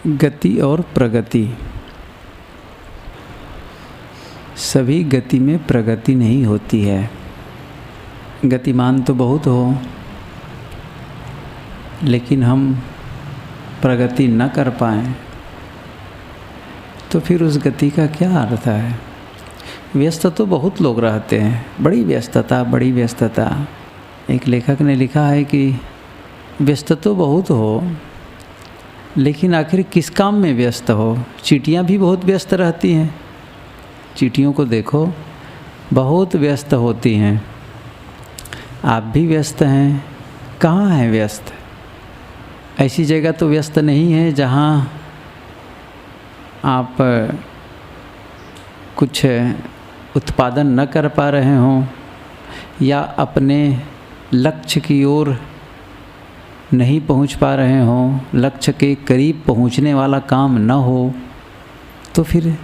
गति और प्रगति। सभी गति में प्रगति नहीं होती है। गतिमान तो बहुत हो, लेकिन हम प्रगति न कर पाएँ तो फिर उस गति का क्या अर्थ है। व्यस्त तो बहुत लोग रहते हैं, बड़ी व्यस्तता। एक लेखक ने लिखा है कि व्यस्त तो बहुत हो, लेकिन आखिर किस काम में व्यस्त हो। चींटियाँ भी बहुत व्यस्त रहती हैं। चींटियों को देखो, बहुत व्यस्त होती हैं। आप भी व्यस्त हैं। कहाँ हैं व्यस्त? ऐसी जगह तो व्यस्त नहीं है जहाँ आप कुछ उत्पादन न कर पा रहे हों या अपने लक्ष्य की ओर नहीं पहुंच पा रहे हों, लक्ष्य के करीब पहुंचने वाला काम न हो, तो फिर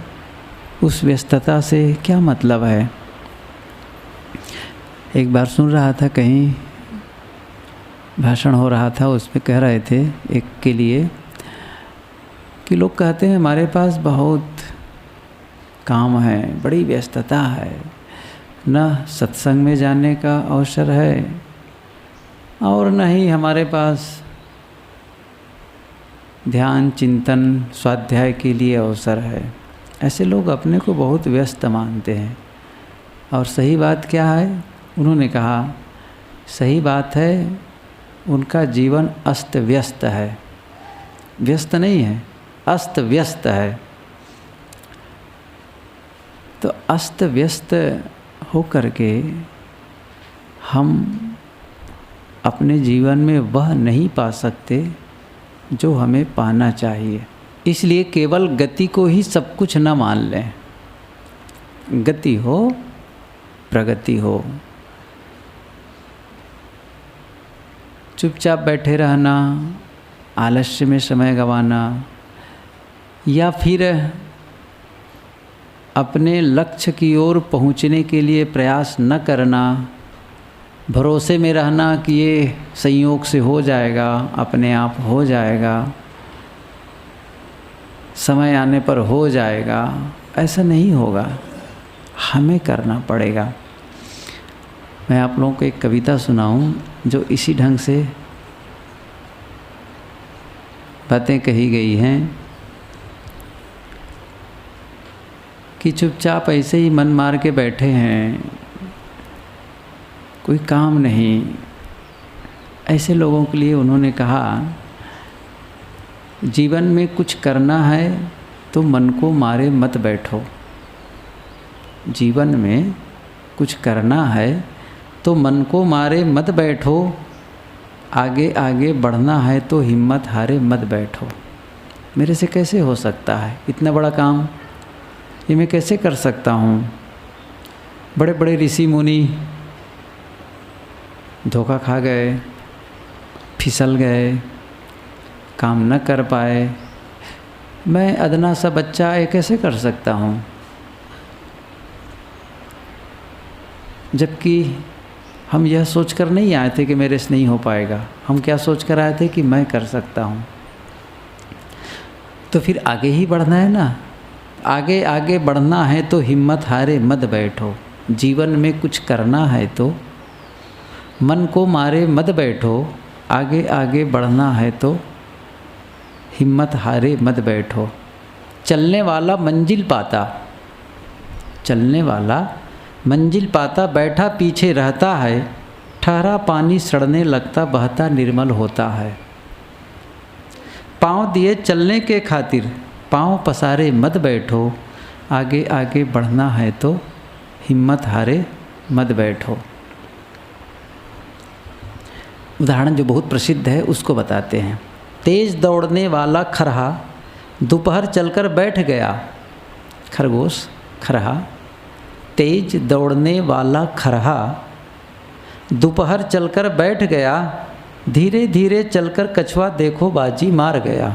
उस व्यस्तता से क्या मतलब है। एक बार सुन रहा था, कहीं भाषण हो रहा था, उसमें कह रहे थे एक के लिए कि लोग कहते हैं हमारे पास बहुत काम है, बड़ी व्यस्तता है, न सत्संग में जाने का अवसर है और न ही हमारे पास ध्यान चिंतन स्वाध्याय के लिए अवसर है। ऐसे लोग अपने को बहुत व्यस्त मानते हैं। और सही बात क्या है? उन्होंने कहा सही बात है, उनका जीवन अस्त व्यस्त है। व्यस्त नहीं है, अस्त व्यस्त है। तो अस्त व्यस्त हो करके हम अपने जीवन में वह नहीं पा सकते जो हमें पाना चाहिए। इसलिए केवल गति को ही सब कुछ न मान लें। गति हो, प्रगति हो। चुपचाप बैठे रहना, आलस्य में समय गंवाना या फिर अपने लक्ष्य की ओर पहुंचने के लिए प्रयास न करना, भरोसे में रहना कि ये संयोग से हो जाएगा, अपने आप हो जाएगा, समय आने पर हो जाएगा, ऐसा नहीं होगा। हमें करना पड़ेगा। मैं आप लोगों को एक कविता सुनाऊं जो इसी ढंग से बातें कही गई हैं कि चुपचाप ऐसे ही मन मार के बैठे हैं, कोई काम नहीं। ऐसे लोगों के लिए उन्होंने कहा, जीवन में कुछ करना है तो मन को मारे मत बैठो। जीवन में कुछ करना है तो मन को मारे मत बैठो। आगे आगे बढ़ना है तो हिम्मत हारे मत बैठो। मेरे से कैसे हो सकता है इतना बड़ा काम? ये मैं कैसे कर सकता हूँ? बड़े बड़े ऋषि मुनि धोखा खा गए, फिसल गए, काम न कर पाए। मैं अदना सा बच्चा ये कैसे कर सकता हूँ? जबकि हम यह सोचकर नहीं आए थे कि मेरे से नहीं हो पाएगा। हम क्या सोचकर आए थे कि मैं कर सकता हूँ। तो फिर आगे ही बढ़ना है ना। आगे आगे बढ़ना है तो हिम्मत हारे मत बैठो। जीवन में कुछ करना है तो मन को मारे मत बैठो। आगे आगे बढ़ना है तो हिम्मत हारे मत बैठो। चलने वाला मंजिल पाता, चलने वाला मंजिल पाता, बैठा पीछे रहता है। ठहरा पानी सड़ने लगता, बहता निर्मल होता है। पाँव दिए चलने के खातिर, पाँव पसारे मत बैठो। आगे आगे बढ़ना है तो हिम्मत हारे मत बैठो। उदाहरण जो बहुत प्रसिद्ध है उसको बताते हैं। तेज दौड़ने वाला खरहा दोपहर चलकर बैठ गया। खरगोश, खरहा। तेज दौड़ने वाला खरहा दोपहर चलकर बैठ गया। धीरे धीरे चलकर कछुआ देखो बाजी मार गया।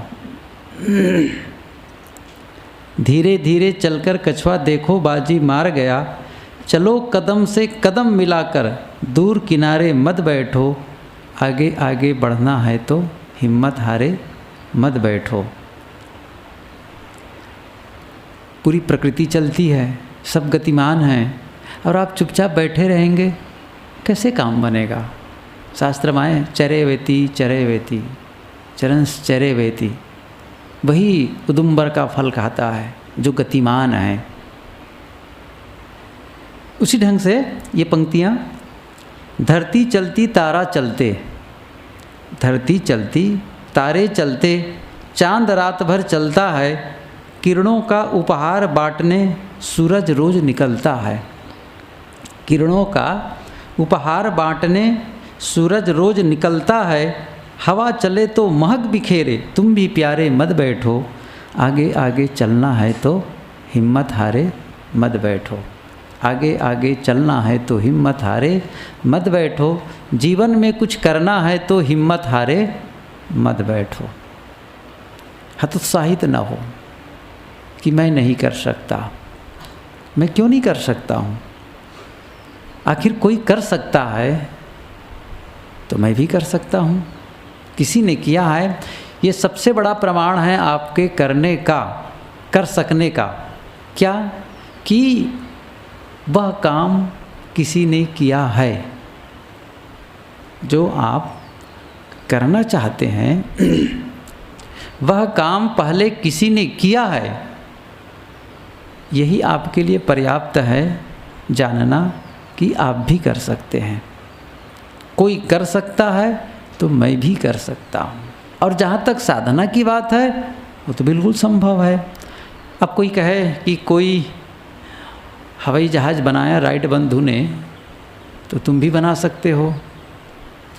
धीरे धीरे चलकर कछुआ देखो बाजी मार गया। चलो कदम से कदम मिलाकर, दूर किनारे मत बैठो। आगे आगे बढ़ना है तो हिम्मत हारे मत बैठो। पूरी प्रकृति चलती है, सब गतिमान हैं, और आप चुपचाप बैठे रहेंगे, कैसे काम बनेगा? शास्त्र में चरे वेती चरंस चरे वेती, वही उदुम्बर का फल खाता है जो गतिमान है। उसी ढंग से ये पंक्तियाँ, धरती चलती तारा चलते, धरती चलती तारे चलते, चांद रात भर चलता है, किरणों का उपहार बांटने सूरज रोज निकलता है। किरणों का उपहार बांटने सूरज रोज निकलता है, हवा चले तो महक बिखेरे, तुम भी प्यारे मत बैठो, आगे आगे चलना है तो हिम्मत हारे मत बैठो। आगे आगे चलना है तो हिम्मत हारे मत बैठो, जीवन में कुछ करना है तो हिम्मत हारे मत बैठो। हतोत्साहित न हो कि मैं नहीं कर सकता, मैं क्यों नहीं कर सकता हूँ, आखिर कोई कर सकता है तो मैं भी कर सकता हूँ। किसी ने किया है, ये सबसे बड़ा प्रमाण है आपके करने का, कर सकने का। क्या? कि वह काम किसी ने किया है जो आप करना चाहते हैं, वह काम पहले किसी ने किया है। यही आपके लिए पर्याप्त है जानना कि आप भी कर सकते हैं। कोई कर सकता है तो मैं भी कर सकता हूँ। और जहाँ तक साधना की बात है, वो तो बिल्कुल संभव है। अब कोई कहे कि कोई हवाई जहाज़ बनाया राइट बंधु ने, तो तुम भी बना सकते हो,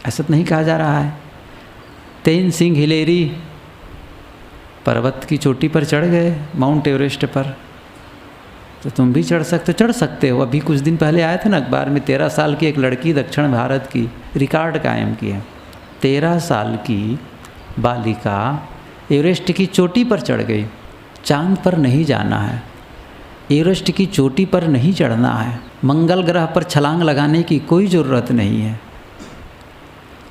ऐसा तो नहीं कहा जा रहा है। तेन सिंह हिलेरी पर्वत की चोटी पर चढ़ गए, माउंट एवरेस्ट पर, तो तुम भी चढ़ सकते हो। अभी कुछ दिन पहले आया था ना अखबार में, 13 साल की एक लड़की दक्षिण भारत की रिकॉर्ड कायम किया। 13 साल की बालिका एवरेस्ट की चोटी पर चढ़ गई। चांद पर नहीं जाना है, एवरेस्ट की चोटी पर नहीं चढ़ना है, मंगल ग्रह पर छलांग लगाने की कोई ज़रूरत नहीं है,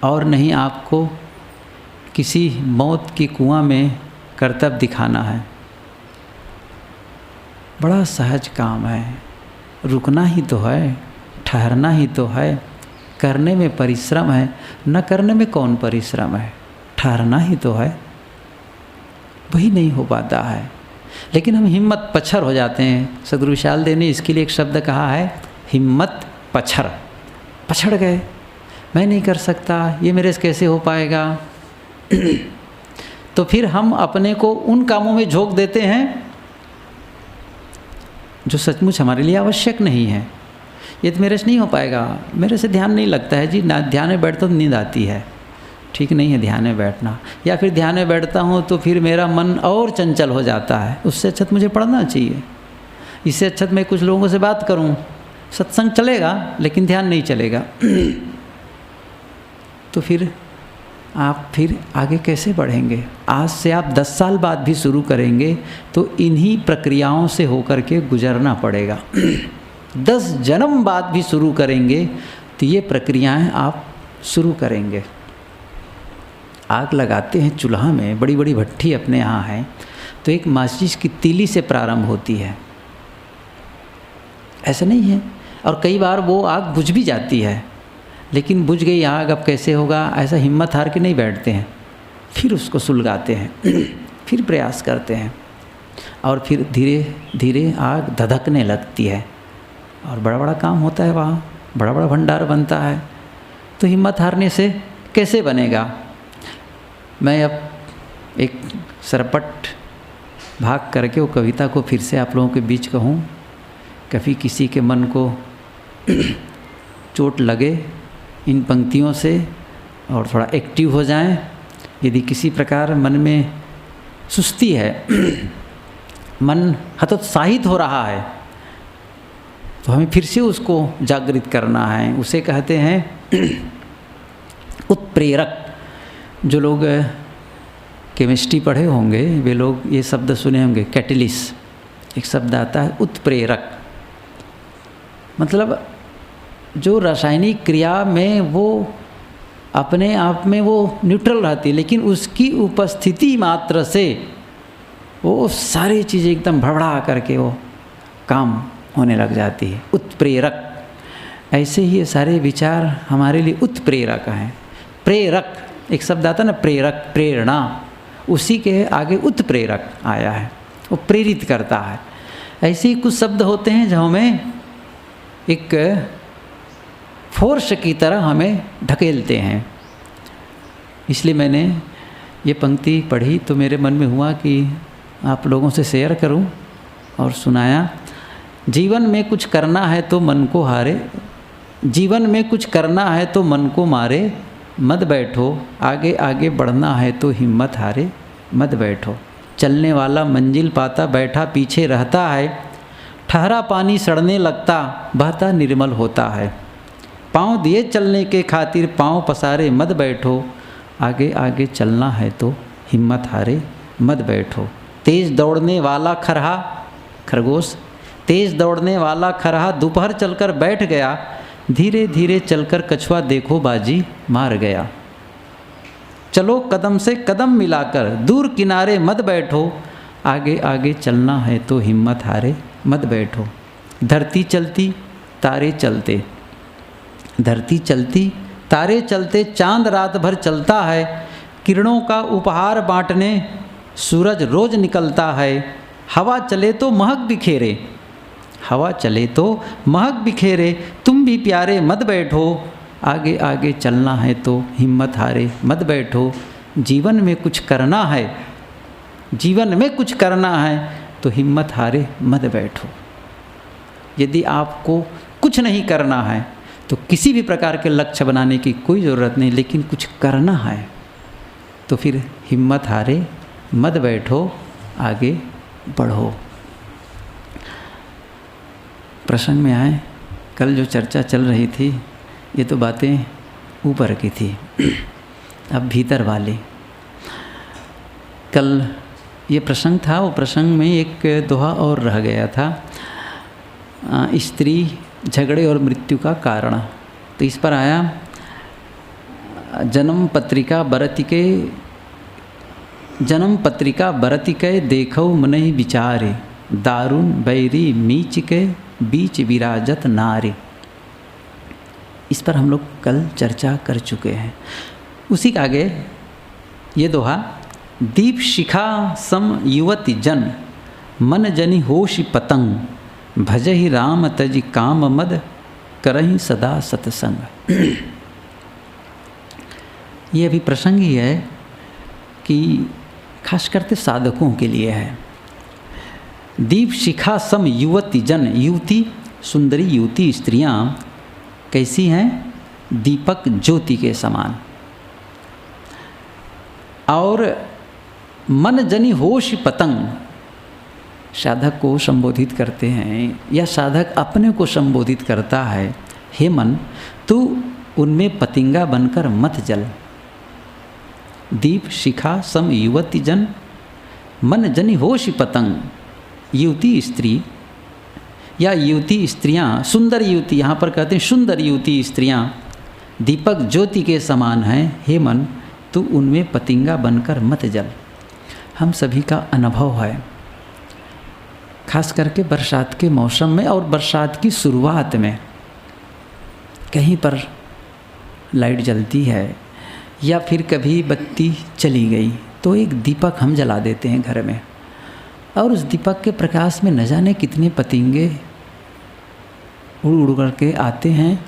और नहीं आपको किसी मौत की कुआं में करतब दिखाना है। बड़ा सहज काम है, रुकना ही तो है, ठहरना ही तो है, करने में परिश्रम है, न करने में कौन परिश्रम है, ठहरना ही तो है, वही नहीं हो पाता है। लेकिन हम हिम्मत पछर हो जाते हैं। सदगुरु विशाल देव ने इसके लिए एक शब्द कहा है, हिम्मत पछर। पछड़ गए, मैं नहीं कर सकता, ये मेरे से कैसे हो पाएगा। तो फिर हम अपने को उन कामों में झोंक देते हैं जो सचमुच हमारे लिए आवश्यक नहीं है। ये तो मेरे से नहीं हो पाएगा, मेरे से ध्यान नहीं लगता है जी, ना ध्यान में बैठता तो नींद आती है, ठीक नहीं है ध्यान में बैठना। या फिर ध्यान में बैठता हूँ तो फिर मेरा मन और चंचल हो जाता है, उससे अच्छा तो मुझे पढ़ना चाहिए। इससे अच्छा तो मैं कुछ लोगों से बात करूँ, सत्संग चलेगा लेकिन ध्यान नहीं चलेगा। तो फिर आप फिर आगे कैसे बढ़ेंगे? आज से आप 10 साल बाद भी शुरू करेंगे तो इन्हीं प्रक्रियाओं से होकर के गुजरना पड़ेगा। 10 जन्म बाद भी शुरू करेंगे तो ये प्रक्रियाएं आप शुरू करेंगे। आग लगाते हैं चूल्हा में, बड़ी बड़ी भट्ठी अपने यहाँ है, तो एक माचिस की तीली से प्रारंभ होती है, ऐसा नहीं है। और कई बार वो आग बुझ भी जाती है, लेकिन बुझ गई आग, अब कैसे होगा, ऐसा हिम्मत हार के नहीं बैठते हैं, फिर उसको सुलगाते हैं, फिर प्रयास करते हैं, और फिर धीरे धीरे आग धधकने लगती है और बड़ा बड़ा काम होता है, वहाँ बड़ा बड़ा भंडार बनता है। तो हिम्मत हारने से कैसे बनेगा? मैं अब एक सरपट भाग करके वो कविता को फिर से आप लोगों के बीच कहूँ, कभी किसी के मन को चोट लगे इन पंक्तियों से और थोड़ा एक्टिव हो जाएं। यदि किसी प्रकार मन में सुस्ती है, मन हतोत्साहित हो रहा है, तो हमें फिर से उसको जागृत करना है। उसे कहते हैं उत्प्रेरक। जो लोग केमिस्ट्री पढ़े होंगे वे लोग ये शब्द सुने होंगे, कैटलिस्ट एक शब्द आता है, उत्प्रेरक। मतलब जो रासायनिक क्रिया में वो अपने आप में वो न्यूट्रल रहती है, लेकिन उसकी उपस्थिति मात्र से वो सारी चीज़ें एकदम भड़बड़ा करके वो काम होने लग जाती है। उत्प्रेरक, ऐसे ही ये सारे विचार हमारे लिए उत्प्रेरक हैं। प्रेरक एक शब्द आता है ना, प्रेरक, प्रेरणा, उसी के आगे उत्प्रेरक आया है, वो प्रेरित करता है। ऐसे ही कुछ शब्द होते हैं जो हमें एक फोर्स की तरह हमें ढकेलते हैं। इसलिए मैंने ये पंक्ति पढ़ी तो मेरे मन में हुआ कि आप लोगों से शेयर करूं और सुनाया। जीवन में कुछ करना है तो मन को हारे, जीवन में कुछ करना है तो मन को मारे, मत बैठो, आगे आगे बढ़ना है तो हिम्मत हारे, मत बैठो। चलने वाला मंजिल पाता, बैठा पीछे रहता है, ठहरा पानी सड़ने लगता, बहता निर्मल होता है। पाँव दिए चलने के खातिर, पाँव पसारे मत बैठो, आगे आगे चलना है तो हिम्मत हारे, मत बैठो। तेज़ दौड़ने वाला खरहा, खरगोश, तेज़ दौड़ने वाला खरहा दोपहर चलकर बैठ गया, धीरे धीरे चलकर कछुआ देखो बाजी मार गया। चलो कदम से कदम मिलाकर, दूर किनारे मत बैठो, आगे आगे चलना है तो हिम्मत हारे, मत बैठो। धरती चलती तारे चलते, धरती चलती तारे चलते, चांद रात भर चलता है, किरणों का उपहार बांटने सूरज रोज निकलता है। हवा चले तो महक बिखेरे, हवा चले तो महक बिखेरे, तुम भी प्यारे मत बैठो, आगे आगे चलना है तो हिम्मत हारे, मत बैठो। जीवन में कुछ करना है, जीवन में कुछ करना है तो हिम्मत हारे, मत बैठो। यदि आपको कुछ नहीं करना है तो किसी भी प्रकार के लक्ष्य बनाने की कोई ज़रूरत नहीं, लेकिन कुछ करना है तो फिर हिम्मत हारे, मत बैठो, आगे बढ़ो। प्रसंग में आए, कल जो चर्चा चल रही थी ये तो बातें ऊपर की थी, अब भीतर वाली। कल ये प्रसंग था, वो प्रसंग में एक दोहा और रह गया था, स्त्री झगड़े और मृत्यु का कारण। तो इस पर आया, जन्म पत्रिका बरतिके, जन्म पत्रिका बरतिके देखो मनहि विचारे, दारुण बैरी मीच के बीच विराजत नारी। इस पर हम लोग कल चर्चा कर चुके हैं। उसी के आगे ये दोहा, दीप शिखा सम युवति जन, मन जनि होशी पतंग, भजहि राम तजि काम मद, करहि सदा सत्संग। ये अभी प्रसंग ही है कि खास करते साधकों के लिए है। दीप शिखा सम युवति जन, युवती सुंदरी युवती स्त्रियां कैसी हैं? दीपक ज्योति के समान। और मन जनि होश पतंग, साधक को संबोधित करते हैं या साधक अपने को संबोधित करता है, हे मन तू उनमें पतिंगा बनकर मत जल। दीप शिखा सम युवती जन, मन जनि होश पतंग। युवती स्त्री या युवती स्त्रियां, सुंदर युवती, यहाँ पर कहते हैं सुंदर युवती स्त्रियां दीपक ज्योति के समान हैं, हे मन तू उनमें पतिंगा बनकर मत जल। हम सभी का अनुभव है, खास करके बरसात के मौसम में और बरसात की शुरुआत में, कहीं पर लाइट जलती है या फिर कभी बत्ती चली गई तो एक दीपक हम जला देते हैं घर में, और उस दीपक के प्रकाश में न जाने कितने पतिंगे उड़ उड़ करके आते हैं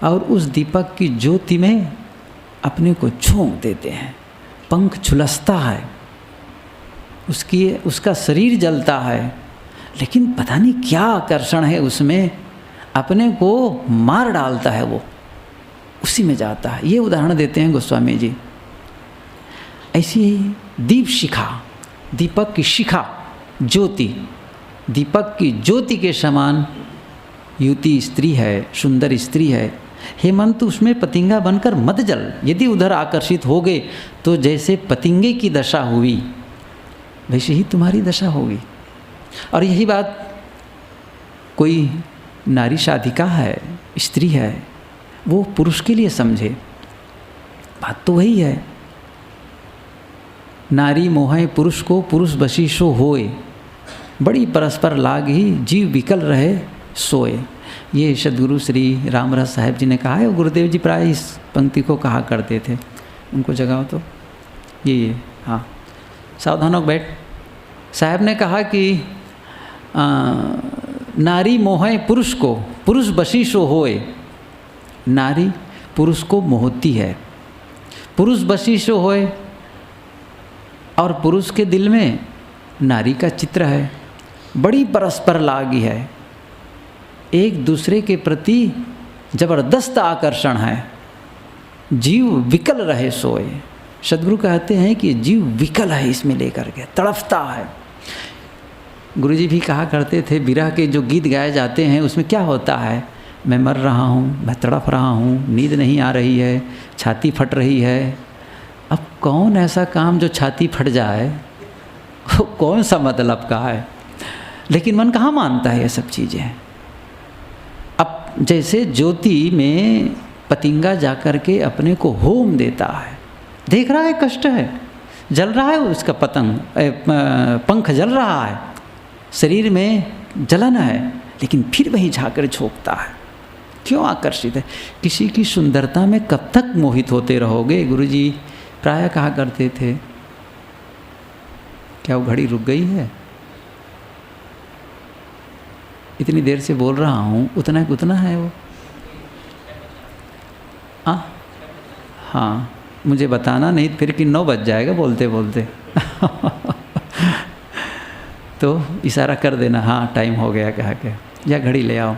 और उस दीपक की ज्योति में अपने को झोंक देते हैं। पंख झुलसता है, उसका शरीर जलता है, लेकिन पता नहीं क्या आकर्षण है उसमें, अपने को मार डालता है, वो उसी में जाता है। ये उदाहरण देते हैं गोस्वामी जी। ऐसी ही दीप शिखा, दीपक की शिखा ज्योति, दीपक की ज्योति के समान युवती स्त्री है, सुंदर स्त्री है, हेमंत उसमें पतिंगा बनकर मत जल। यदि उधर आकर्षित हो गए तो जैसे पतिंगे की दशा हुई वैसे ही तुम्हारी दशा होगी। और यही बात कोई नारी साधिका है, स्त्री है, वो पुरुष के लिए समझे, बात तो वही है। नारी मोहे पुरुष को, पुरुष बशीशो होए, बड़ी परस्पर लाग ही, जीव विकल रहे सोए। ये सद्गुरु श्री रामरस साहिब जी ने कहा है। गुरुदेव जी प्राय इस पंक्ति को कहा करते थे। उनको जगाओ तो ये हाँ, सावधान हो बैठ। साहब ने कहा कि नारी मोहे पुरुष को, पुरुष बशीशो होए। नारी पुरुष को मोहती है, पुरुष बशीशो होए, और पुरुष के दिल में नारी का चित्र है। बड़ी परस्पर लागी है, एक दूसरे के प्रति जबरदस्त आकर्षण है। जीव विकल रहे सोए। सद्गुरु कहते हैं कि जीव विकल है, इसमें लेकर के तड़पता है। गुरुजी भी कहा करते थे, विरह के जो गीत गाए जाते हैं उसमें क्या होता है, मैं मर रहा हूँ, मैं तड़प रहा हूँ, नींद नहीं आ रही है, छाती फट रही है। अब कौन ऐसा काम जो छाती फट जाए, वो कौन सा मतलब का है? लेकिन मन कहाँ मानता है ये सब चीज़ें। अब जैसे ज्योति में पतिंगा जाकर के अपने को होम देता है, देख रहा है कष्ट है, जल रहा है उसका पंख जल रहा है, शरीर में जलन है, लेकिन फिर वही झाकर झोंकता है। क्यों आकर्षित है? किसी की सुंदरता में कब तक मोहित होते रहोगे? गुरुजी प्राय कहा करते थे। क्या वो घड़ी रुक गई है? इतनी देर से बोल रहा हूँ, उतना उतना है वो। हाँ, मुझे बताना, नहीं फिर कि 9 बज जाएगा बोलते बोलते। तो इशारा कर देना, हाँ टाइम हो गया कहा के, या घड़ी ले आओ।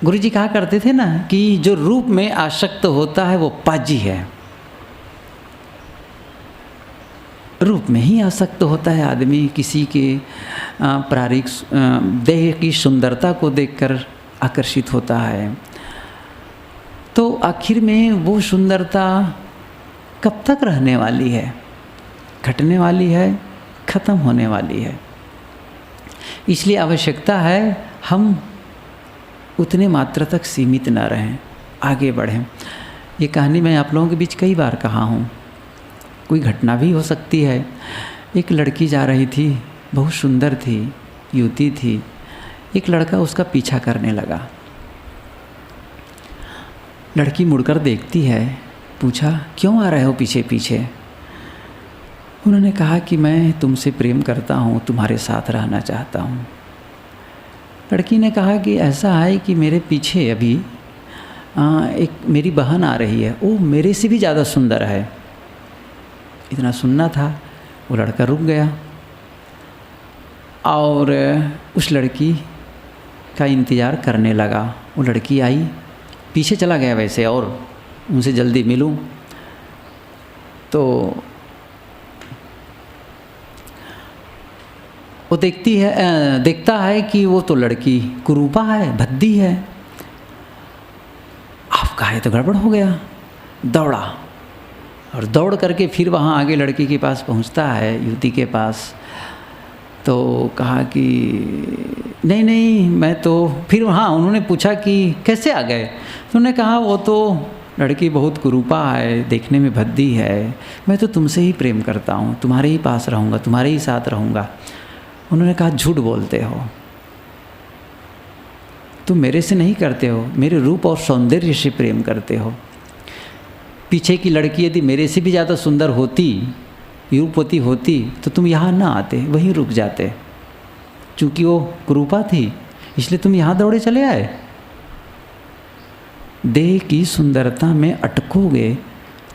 गुरुजी कहा करते थे ना कि जो रूप में आसक्त होता है वो पाजी है। रूप में ही आसक्त होता है आदमी, किसी के प्रारिक देह की सुंदरता को देखकर आकर्षित होता है। तो आखिर में वो सुंदरता कब तक रहने वाली है? घटने वाली है, खत्म होने वाली है। इसलिए आवश्यकता है हम उतने मात्रा तक सीमित न रहें, आगे बढ़ें। ये कहानी मैं आप लोगों के बीच कई बार कहा हूँ। कोई घटना भी हो सकती है। एक लड़की जा रही थी, बहुत सुंदर थी, युवती थी। एक लड़का उसका पीछा करने लगा। लड़की मुड़कर देखती है, पूछा क्यों आ रहे हो पीछे पीछे? उन्होंने कहा कि मैं तुमसे प्रेम करता हूँ, तुम्हारे साथ रहना चाहता हूँ। लड़की ने कहा कि ऐसा है कि मेरे पीछे अभी एक मेरी बहन आ रही है, वो मेरे से भी ज़्यादा सुंदर है। इतना सुनना था, वो लड़का रुक गया और उस लड़की का इंतज़ार करने लगा। वो लड़की आई, पीछे चला गया वैसे, और उनसे जल्दी मिलूं। तो वो देखता है कि वो तो लड़की कुरूपा है, भद्दी है। अब कहा तो गड़बड़ हो गया। दौड़ा और दौड़ करके फिर वहाँ आगे लड़की के पास पहुँचता है, युवती के पास। तो कहा कि नहीं नहीं, मैं तो फिर हाँ, उन्होंने पूछा कि कैसे आ गए? तो उन्होंने कहा वो तो लड़की बहुत कुरूपा है, देखने में भद्दी है, मैं तो तुमसे ही प्रेम करता हूँ, तुम्हारे ही पास रहूँगा, तुम्हारे ही साथ रहूँगा। उन्होंने कहा झूठ बोलते हो, तुम मेरे से नहीं करते हो, मेरे रूप और सौंदर्य से प्रेम करते हो। पीछे की लड़की यदि मेरे से भी ज़्यादा सुंदर होती, रूपवती होती, तो तुम यहाँ ना आते, वहीं रुक जाते। चूँकि वो कुरूपा थी, इसलिए तुम यहाँ दौड़े चले आए। देह की सुंदरता में अटकोगे,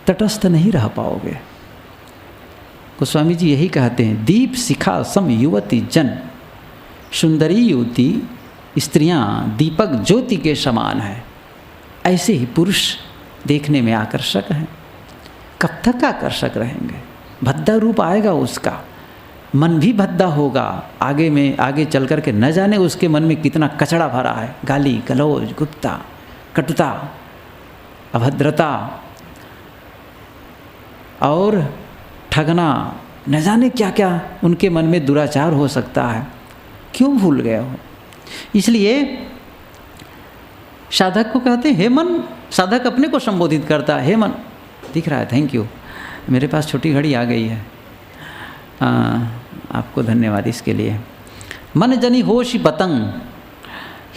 तटस्थ नहीं रह पाओगे। गोस्वामी जी यही कहते हैं, दीप शिखा सम युवती जन, सुंदरी युवती स्त्रियां दीपक ज्योति के समान है। ऐसे ही पुरुष देखने में आकर्षक हैं। कब तक आकर्षक रहेंगे? भद्दा रूप आएगा उसका, मन भी भद्दा होगा। आगे चल कर के न जाने उसके मन में कितना कचड़ा भरा है, गाली गलौज, गुप्ता, कटुता, अभद्रता और ठगना, न जाने क्या क्या उनके मन में दुराचार हो सकता है। क्यों भूल गए हो? इसलिए साधक को कहते हैं हे मन। साधक अपने को संबोधित करता है, हे मन। दिख रहा है, थैंक यू। मेरे पास छोटी घड़ी आ गई है। आपको धन्यवाद इसके लिए। मन जनी होश पतंग,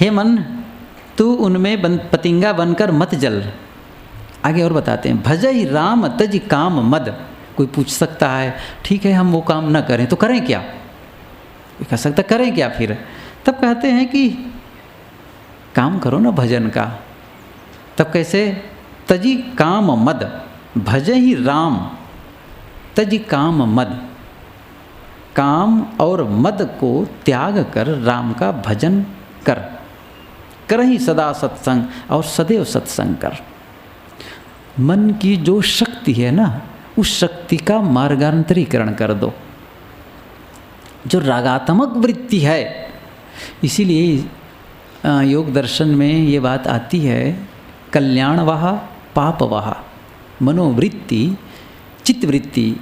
हे मन तू उनमें पतिंगा बनकर मत जल। आगे और बताते हैं, भजहि राम तज काम मद। कोई पूछ सकता है ठीक है हम वो काम न करें तो करें क्या, कह सकता करें क्या फिर, तब कहते हैं कि काम करो ना भजन का। तब कैसे, तजी काम मद, भजहि राम तजी काम मद। काम और मद को त्याग कर राम का भजन कर, करहि सदा सत्संग, और सदैव सत्संग कर। मन की जो शक्ति है ना, उस शक्ति का मार्गांतरीकरण कर दो। जो रागात्मक वृत्ति है, इसीलिए योग दर्शन में ये बात आती है, कल्याण वहा पाप वहा। मनोवृत्ति चित्तवृत्ति,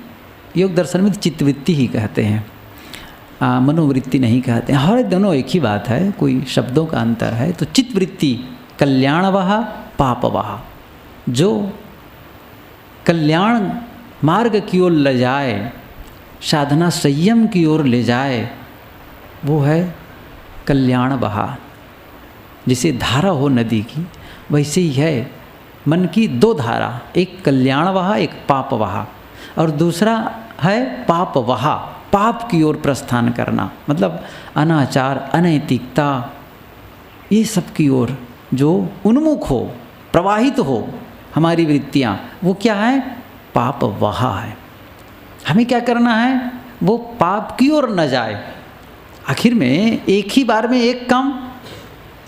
योग दर्शन में चित्तवृत्ति ही कहते हैं, मनोवृत्ति नहीं कहते हैं। हर दोनों एक ही बात है, कोई शब्दों का अंतर है। तो चित्तवृत्ति कल्याण वहा पाप वहा, जो कल्याण मार्ग की ओर ले जाए, साधना संयम की ओर ले जाए, वो है कल्याण बहा। जैसे धारा हो नदी की, वैसे ही है मन की दो धारा, एक कल्याण वहा एक पाप वहा, और दूसरा है पाप वहा, पाप की ओर प्रस्थान करना, मतलब अनाचार अनैतिकता ये सब की ओर जो उन्मुख हो, प्रवाहित हो हमारी वृत्तियाँ, वो क्या है, पाप वहा है। हमें क्या करना है, वो पाप की ओर न जाए। आखिर में एक ही बार में एक काम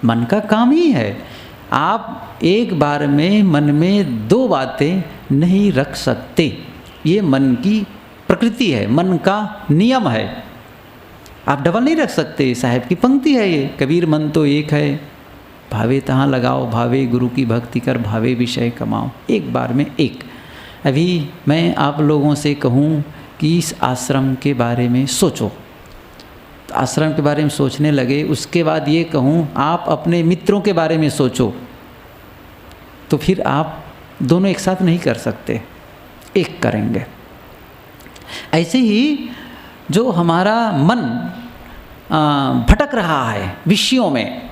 मन का काम ही है। आप एक बार में मन में दो बातें नहीं रख सकते, ये मन की प्रकृति है, मन का नियम है। आप डबल नहीं रख सकते। साहिब की पंक्ति है ये, कबीर मन तो एक है, भावे तहाँ लगाओ, भावे गुरु की भक्ति कर, भावे विषय कमाओ। एक बार में एक। अभी मैं आप लोगों से कहूँ कि इस आश्रम के बारे में सोचो, तो आश्रम के बारे में सोचने लगे, उसके बाद ये कहूँ आप अपने मित्रों के बारे में सोचो, तो फिर आप दोनों एक साथ नहीं कर सकते, एक करेंगे। ऐसे ही जो हमारा मन भटक रहा है विषयों में,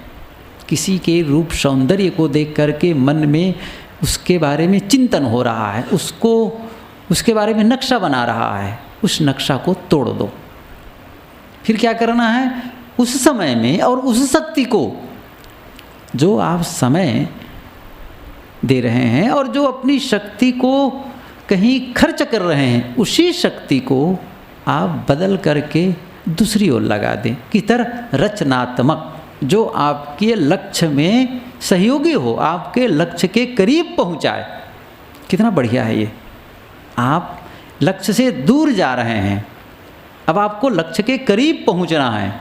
किसी के रूप सौंदर्य को देख करके मन में उसके बारे में चिंतन हो रहा है, उसको उसके बारे में नक्शा बना रहा है, उस नक्शा को तोड़ दो। फिर क्या करना है, उस समय में और उस शक्ति को, जो आप समय दे रहे हैं और जो अपनी शक्ति को कहीं खर्च कर रहे हैं, उसी शक्ति को आप बदल करके दूसरी ओर लगा दें। किधर, रचनात्मक, जो आपके लक्ष्य में सहयोगी हो, आपके लक्ष्य के करीब पहुंचाए। कितना बढ़िया है ये। आप लक्ष्य से दूर जा रहे हैं, अब आपको लक्ष्य के करीब पहुंचना है।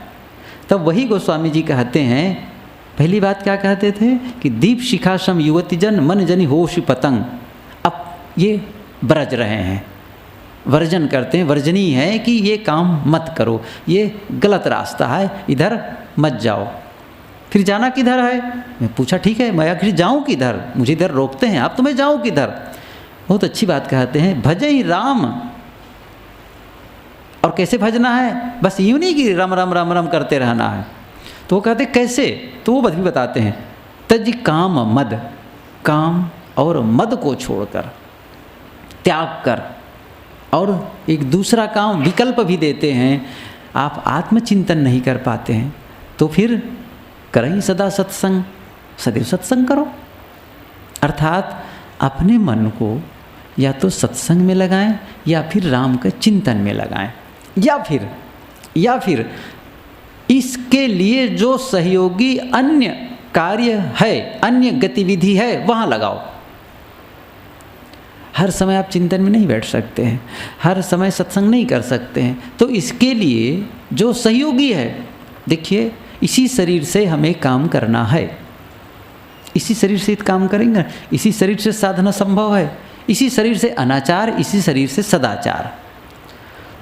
तब वही गोस्वामी जी कहते हैं, पहली बात क्या कहते थे कि दीप शिखा सम युवती जन मन जनि होश पतंग। अब ये ब्रज रहे हैं, वर्जन करते हैं, वर्जनी है कि ये काम मत करो, ये गलत रास्ता है, इधर मत जाओ। फिर जाना किधर है, मैं पूछा ठीक है मैं आखिर जाऊँ किधर, मुझे इधर रोकते हैं आप, तो मैं जाऊँ किधर। बहुत अच्छी बात कहते हैं, भजहि राम। और कैसे भजना है, बस यूँ नहीं कि रम रम रम रम करते रहना है। तो वो कहते कैसे, तो वो भी बताते हैं, तज काम मद, काम और मद को छोड़कर, त्याग कर, और एक दूसरा काम विकल्प भी देते हैं। आप आत्मचिंतन नहीं कर पाते हैं तो फिर करें सदा सत्संग, सदैव सत्संग करो। अर्थात अपने मन को या तो सत्संग में लगाएं या फिर राम के चिंतन में लगाएं, या फिर इसके लिए जो सहयोगी अन्य कार्य है, अन्य गतिविधि है, वहाँ लगाओ। हर समय आप चिंतन में नहीं बैठ सकते हैं, हर समय सत्संग नहीं कर सकते हैं, तो इसके लिए जो सहयोगी है, देखिए इसी शरीर से हमें काम करना है, इसी शरीर से काम करेंगे, इसी शरीर से साधना संभव है, इसी शरीर से अनाचार, इसी शरीर से सदाचार।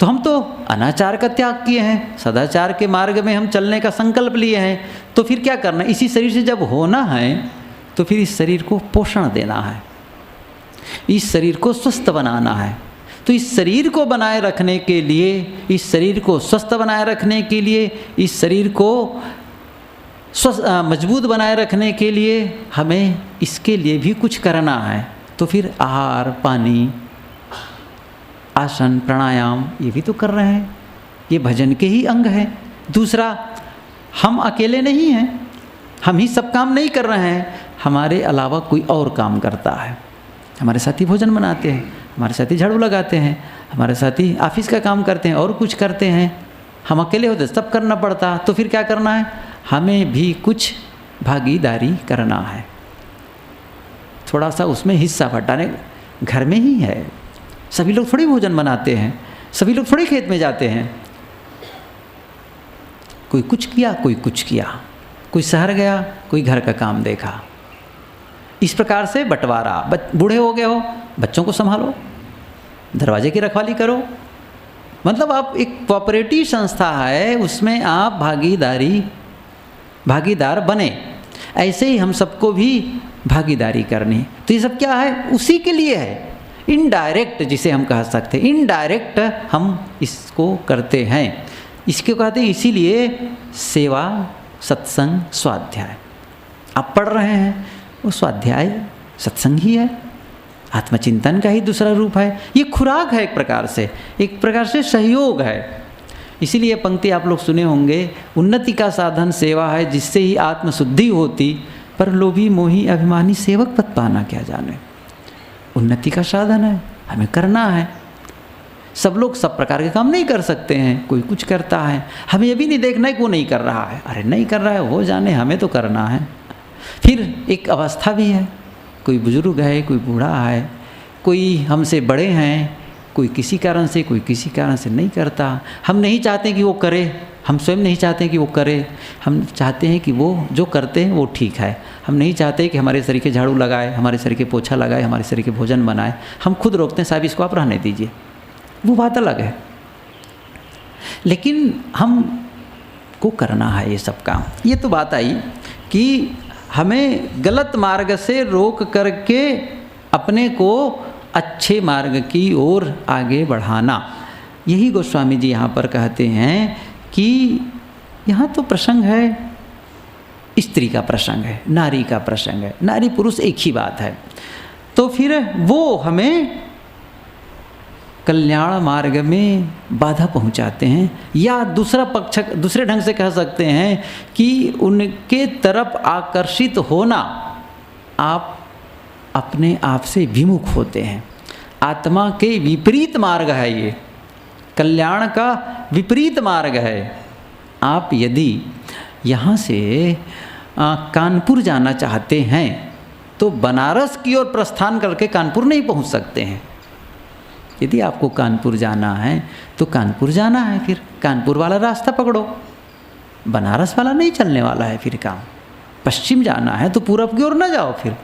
तो हम तो अनाचार का त्याग किए हैं, सदाचार के मार्ग में हम चलने का संकल्प लिए हैं, तो फिर क्या करना है, इसी शरीर से जब होना है तो फिर इस शरीर को पोषण देना है, इस शरीर को स्वस्थ बनाना है, तो इस शरीर को बनाए रखने के लिए, इस शरीर को स्वस्थ बनाए रखने के लिए, इस शरीर को मजबूत बनाए रखने के लिए हमें इसके लिए भी कुछ करना है। तो फिर आहार, पानी, आसन, प्राणायाम ये भी तो कर रहे हैं, ये भजन के ही अंग हैं। दूसरा, हम अकेले नहीं हैं, हम ही सब काम नहीं कर रहे हैं, हमारे अलावा कोई और काम करता है। हमारे साथी भोजन बनाते हैं, हमारे साथी झाड़ू लगाते हैं, हमारे साथी ऑफिस का काम करते हैं और कुछ करते हैं। हम अकेले होते सब करना पड़ता, तो फिर क्या करना है? हमें भी कुछ भागीदारी करना है, थोड़ा सा उसमें हिस्सा बटाने। घर में ही है, सभी लोग थोड़ी भोजन बनाते हैं, सभी लोग थोड़ी खेत में जाते हैं। कोई कुछ किया, कोई कुछ किया, कोई शहर गया, कोई घर का काम देखा। इस प्रकार से बंटवारा। बूढ़े हो गए हो, बच्चों को संभालो, दरवाजे की रखवाली करो। मतलब आप एक कोऑपरेटिव संस्था है, उसमें आप भागीदार बने। ऐसे ही हम सबको भी भागीदारी करनी। तो ये सब क्या है? उसी के लिए है, इनडायरेक्ट जिसे हम कह सकते हैं। इनडायरेक्ट हम इसको करते हैं, इसको कहते हैं इसीलिए सेवा, सत्संग, स्वाध्याय। आप पढ़ रहे हैं, वो स्वाध्याय सत्संग ही है, आत्मचिंतन का ही दूसरा रूप है। ये खुराक है, एक प्रकार से सहयोग है। इसीलिए पंक्ति आप लोग सुने होंगे, उन्नति का साधन सेवा है, जिससे ही आत्मशुद्धि होती, पर लोभी मोही अभिमानी सेवक पद पाना क्या जाने। उन्नति का साधन है, हमें करना है। सब लोग सब प्रकार के काम नहीं कर सकते हैं, कोई कुछ करता है। हमें ये भी नहीं देखना है कि वो नहीं कर रहा है। अरे नहीं कर रहा है, वो जाने, हमें तो करना है। फिर एक अवस्था भी है, कोई बुजुर्ग है, कोई बूढ़ा है, कोई हमसे बड़े हैं, कोई किसी कारण से, कोई किसी कारण से नहीं करता। हम नहीं चाहते कि वो करे, हम स्वयं नहीं चाहते कि वो करे। हम चाहते हैं कि वो जो करते हैं वो ठीक है। हम नहीं चाहते कि हमारे शरीर के झाड़ू लगाए, हमारे शरीर के पोछा लगाए, हमारे शरीर के भोजन बनाए। हम खुद रोकते हैं, साहब इसको आप रहने दीजिए, वो बात अलग है। लेकिन हम को करना है ये सब काम। ये तो बात आई कि हमें गलत मार्ग से रोक करके अपने को अच्छे मार्ग की ओर आगे बढ़ाना। यही गोस्वामी जी यहाँ पर कहते हैं कि यहाँ तो प्रसंग है, स्त्री का प्रसंग है, नारी का प्रसंग है, नारी पुरुष एक ही बात है। तो फिर वो हमें कल्याण मार्ग में बाधा पहुंचाते हैं, या दूसरे ढंग से कह सकते हैं कि उनके तरफ आकर्षित होना आप अपने आप से विमुख होते हैं। आत्मा के विपरीत मार्ग है ये, कल्याण का विपरीत मार्ग है। आप यदि यहाँ से कानपुर जाना चाहते हैं तो बनारस की ओर प्रस्थान करके कानपुर नहीं पहुँच सकते हैं। यदि आपको कानपुर जाना है तो कानपुर जाना है, फिर कानपुर वाला रास्ता पकड़ो, बनारस वाला नहीं चलने वाला है फिर काम। पश्चिम जाना है तो पूरब की ओर न जाओ फिर।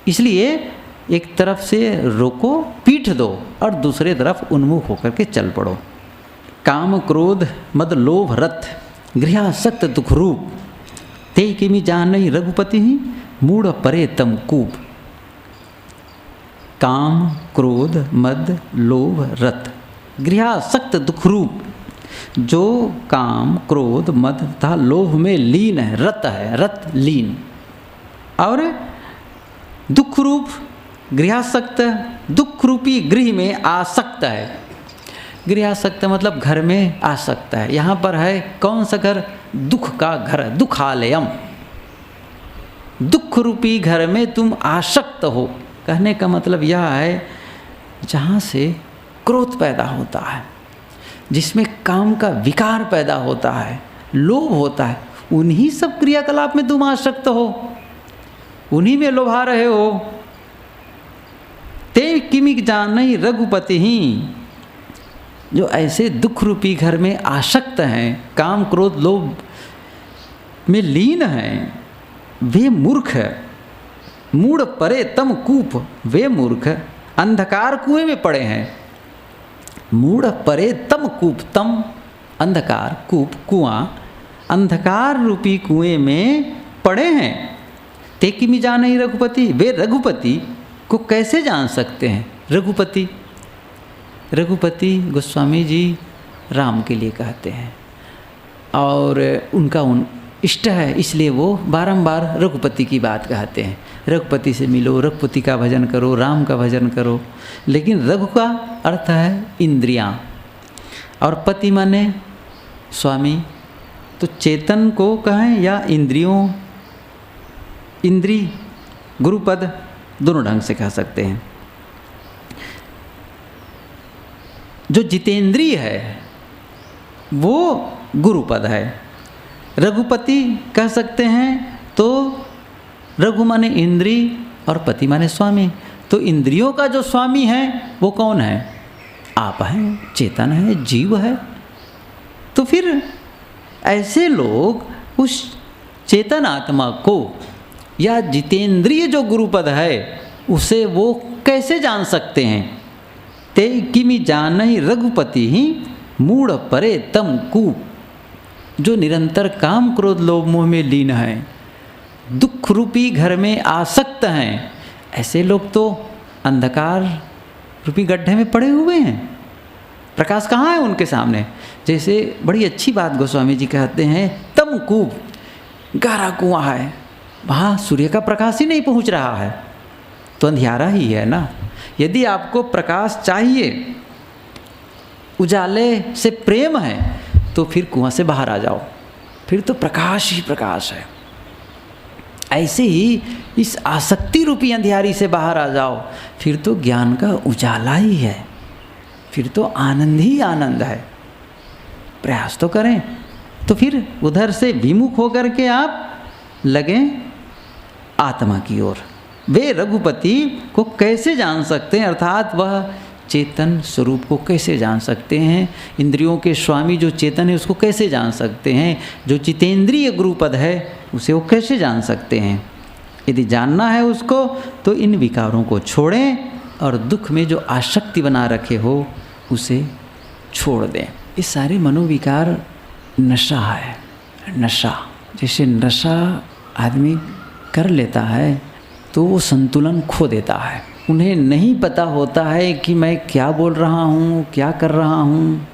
इसलिए एक तरफ से रोको, पीठ दो, और दूसरे तरफ उन्मुख होकर के चल पड़ो। काम क्रोध मद लोभ रथ गृहासक्त दुख रूप ते किमि जानहि रघुपति ही मूढ़ परे तम कूप। काम क्रोध मद लोभ रथ गृहासक्त दुख रूप, जो काम क्रोध मद तथा लोभ में लीन है, रत है, रत लीन, और दुख रूप गृहासक्त, दुख रूपी गृह में आसक्त है। गृहासक्त मतलब घर में आसक्त है। यहाँ पर है कौन सा घर? दुख का घर, दुखालयम। दुख रूपी घर में तुम आसक्त हो। कहने का मतलब यह है जहाँ से क्रोध पैदा होता है, जिसमें काम का विकार पैदा होता है, लोभ होता है, उन्हीं सब क्रियाकलाप में तुम आसक्त हो, उन्हीं में लोभा रहे हो। ते किमि जानहि रघुपति ही, जो ऐसे दुख रूपी घर में आसक्त हैं, काम क्रोध लोभ में लीन हैं, वे मूर्ख, मूढ़ परे तम कूप, वे मूर्ख अंधकार कुएं में पड़े हैं। मूढ़ परे तम कूप, तम अंधकार, कूप कुआं, अंधकार रूपी कुएं में पड़े हैं। ते किमि जानहि रघुपति, वे रघुपति को कैसे जान सकते हैं? रघुपति रघुपति गोस्वामी जी राम के लिए कहते हैं और उनका इष्ट है, इसलिए वो बारंबार रघुपति की बात कहते हैं। रघुपति से मिलो, रघुपति का भजन करो, राम का भजन करो। लेकिन रघु का अर्थ है इंद्रियां और पति माने स्वामी। तो चेतन को कहें या इंद्रियों, इंद्री गुरुपद दोनों ढंग से कह सकते हैं। जो जितेंद्रिय है वो गुरुपद है। रघुपति कह सकते हैं तो रघु माने इंद्री और पति माने स्वामी। तो इंद्रियों का जो स्वामी है वो कौन है? आप हैं, चेतन है, जीव है। तो फिर ऐसे लोग उस चेतन आत्मा को या जितेंद्रिय जो गुरुपद है उसे वो कैसे जान सकते हैं? ते किमि जानहि रघुपति ही मूढ़ परे तम कूप। जो निरंतर काम क्रोध लोभ मोह में लीन है, दुख रूपी घर में आसक्त हैं, ऐसे लोग तो अंधकार रूपी गड्ढे में पड़े हुए हैं। प्रकाश कहाँ है उनके सामने? जैसे बड़ी अच्छी बात गोस्वामी जी कहते हैं, तम कूप, गहरा कुआं है, वहाँ सूर्य का प्रकाश ही नहीं पहुँच रहा है तो अंधियारा ही है ना। यदि आपको प्रकाश चाहिए, उजाले से प्रेम है, तो फिर कुआं से बाहर आ जाओ, फिर तो प्रकाश ही प्रकाश है। ऐसे ही इस आसक्ति रूपी अंधियारी से बाहर आ जाओ, फिर तो ज्ञान का उजाला ही है, फिर तो आनंद ही आनंद है। प्रयास तो करें। तो फिर उधर से विमुख होकर के आप लगें आत्मा की ओर। वे रघुपति को कैसे जान सकते हैं, अर्थात वह चेतन स्वरूप को कैसे जान सकते हैं? इंद्रियों के स्वामी जो चेतन है उसको कैसे जान सकते हैं? जो चितेंद्रिय गुरुपद है उसे वो कैसे जान सकते हैं? यदि जानना है उसको तो इन विकारों को छोड़ें और दुख में जो आसक्ति बना रखे हो उसे छोड़ दें। ये सारे मनोविकार नशा है। नशा, जैसे नशा आदमी कर लेता है तो वो संतुलन खो देता है। उन्हें नहीं पता होता है कि मैं क्या बोल रहा हूँ, क्या कर रहा हूँ,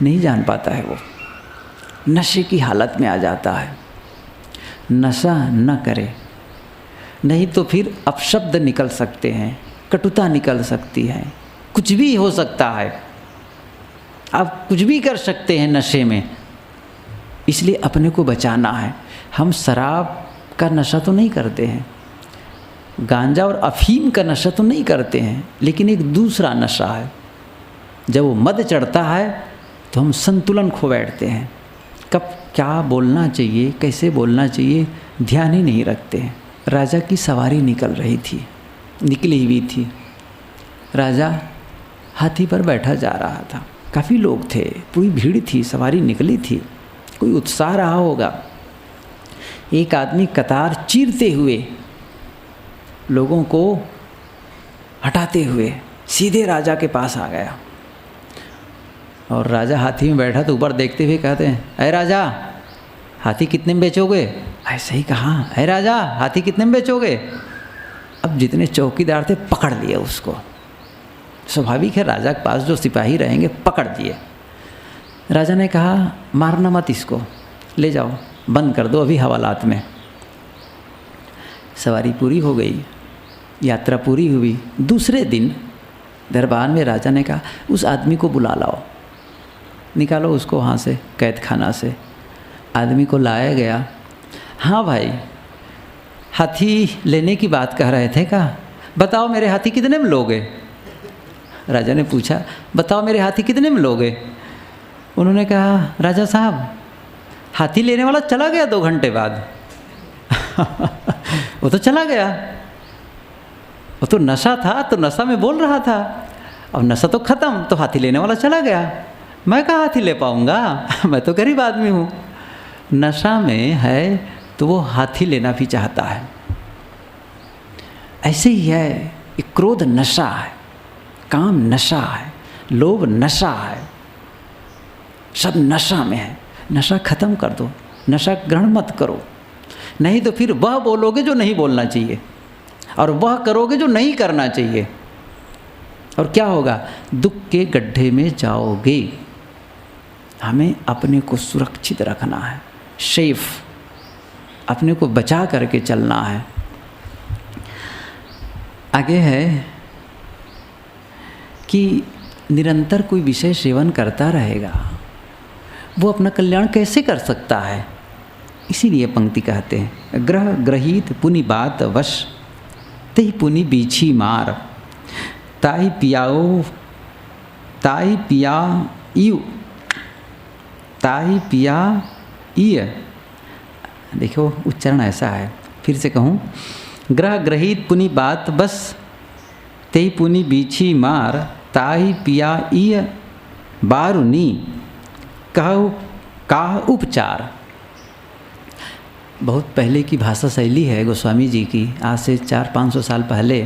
नहीं जान पाता है। वो नशे की हालत में आ जाता है। नशा न करे, नहीं तो फिर अपशब्द निकल सकते हैं, कटुता निकल सकती है, कुछ भी हो सकता है। आप कुछ भी कर सकते हैं नशे में, इसलिए अपने को बचाना है। हम शराब का नशा तो नहीं करते हैं, गांजा और अफीम का नशा तो नहीं करते हैं, लेकिन एक दूसरा नशा है। जब वो मद चढ़ता है तो हम संतुलन खो बैठते हैं। कब क्या बोलना चाहिए, कैसे बोलना चाहिए, ध्यान ही नहीं रखते हैं। राजा की सवारी निकल रही थी, निकली हुई थी। राजा हाथी पर बैठा जा रहा था। काफ़ी लोग थे, पूरी भीड़ थी, सवारी निकली थी, कोई उत्साह रहा होगा। एक आदमी कतार चीरते हुए, लोगों को हटाते हुए सीधे राजा के पास आ गया। और राजा हाथी में बैठा तो ऊपर देखते हुए कहते हैं, अरे राजा, हाथी कितने में बेचोगे? ऐसे ही कहा, अरे राजा, हाथी कितने में बेचोगे? अब जितने चौकीदार थे पकड़ लिए उसको। स्वाभाविक है, राजा के पास जो सिपाही रहेंगे पकड़ दिए। राजा ने कहा, मारना मत इसको, ले जाओ, बंद कर दो अभी हवालात में। सवारी पूरी हो गई, यात्रा पूरी हुई। दूसरे दिन दरबार में राजा ने कहा, उस आदमी को बुला लाओ, निकालो उसको वहाँ से, कैद खाना से। आदमी को लाया गया। हाँ भाई, हाथी लेने की बात कह रहे थे क्या? बताओ मेरे हाथी कितने में लोगे? राजा ने पूछा, बताओ मेरे हाथी कितने में लोगे? उन्होंने कहा, राजा साहब, हाथी लेने वाला चला गया 2 घंटे बाद। वो तो चला गया, वो तो नशा था, तो नशा में बोल रहा था। अब नशा तो ख़त्म, तो हाथी लेने वाला चला गया। मैं कहाँ हाथी ले पाऊँगा, मैं तो गरीब आदमी हूँ। नशा में है तो वो हाथी लेना भी चाहता है। ऐसे ही है, ये क्रोध नशा है, काम नशा है, लोभ नशा है, सब नशा में है। नशा खत्म कर दो, नशा ग्रहण मत करो, नहीं तो फिर वह बोलोगे जो नहीं बोलना चाहिए और वह करोगे जो नहीं करना चाहिए। और क्या होगा? दुख के गड्ढे में जाओगे। हमें अपने को सुरक्षित रखना है, सेफ, अपने को बचा करके चलना है। आगे है कि निरंतर कोई विषय सेवन करता रहेगा, वो अपना कल्याण कैसे कर सकता है? इसीलिए पंक्ति कहते हैं, ग्रह ग्रहीत पुनि बात वश, तही पुनि बीछी मार, ताई पियाओ ताई पिया इयु ताई पिया इय। देखो उच्चारण ऐसा है, फिर से कहूँ, ग्रह ग्रहीत पुनि बात बस, तेई पुनि बीछी मार, ताई पिया इय बारुनी, कहु काह उपचार। बहुत पहले की भाषा शैली है गोस्वामी जी की, आज से 400-500 साल पहले।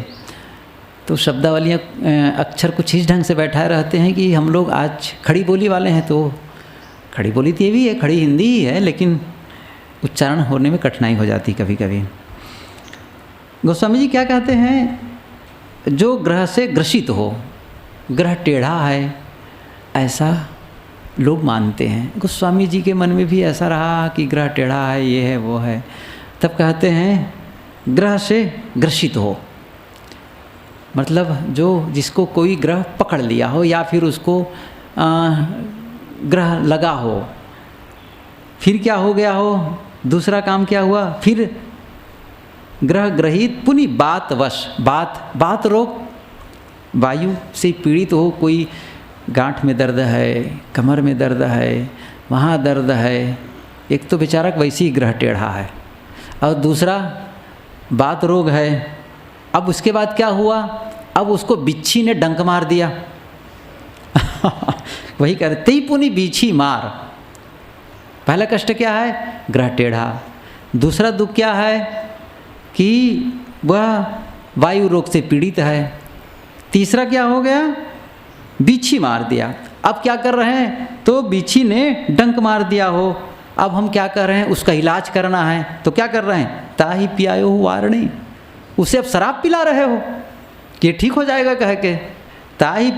तो शब्दावलियाँ अक्षर कुछ इस ढंग से बैठाए रहते हैं कि हम लोग आज खड़ी बोली वाले हैं, तो खड़ी बोली तो ये भी है, खड़ी हिंदी ही है, लेकिन उच्चारण होने में कठिनाई हो जाती कभी कभी। गोस्वामी जी क्या कहते हैं? जो ग्रह से ग्रसित हो, ग्रह टेढ़ा है ऐसा लोग मानते हैं। गोस्वामी जी के मन में भी ऐसा रहा कि ग्रह टेढ़ा है, ये है वो है। तब कहते हैं ग्रह से ग्रसित हो, मतलब जो जिसको कोई ग्रह पकड़ लिया हो या फिर उसको ग्रह लगा हो, फिर क्या हो गया हो, दूसरा काम क्या हुआ, फिर ग्रह ग्रहित पुनि बात वश, बात रोग, वायु से पीड़ित हो, कोई गांठ में दर्द है, कमर में दर्द है, वहाँ दर्द है, एक तो बेचारा वैसे ही ग्रह टेढ़ा है, और दूसरा बात रोग है। अब उसके बाद क्या हुआ, अब उसको बिच्छी ने डंक मार दिया वही कहते ही पुनि बिच्छी मार। पहला कष्ट क्या है? ग्रह टेढ़ा। दूसरा दुख क्या है कि वह वायु रोग से पीड़ित है। तीसरा क्या हो गया? बिच्छी मार दिया। अब क्या कर रहे हैं? तो बिच्छी ने डंक मार दिया हो, अब हम क्या कर रहे हैं? उसका इलाज करना है, तो क्या कर रहे हैं? ताही पियायो वारणी, उसे अब शराब पिला रहे हो कि ये ठीक हो जाएगा कह के। ताही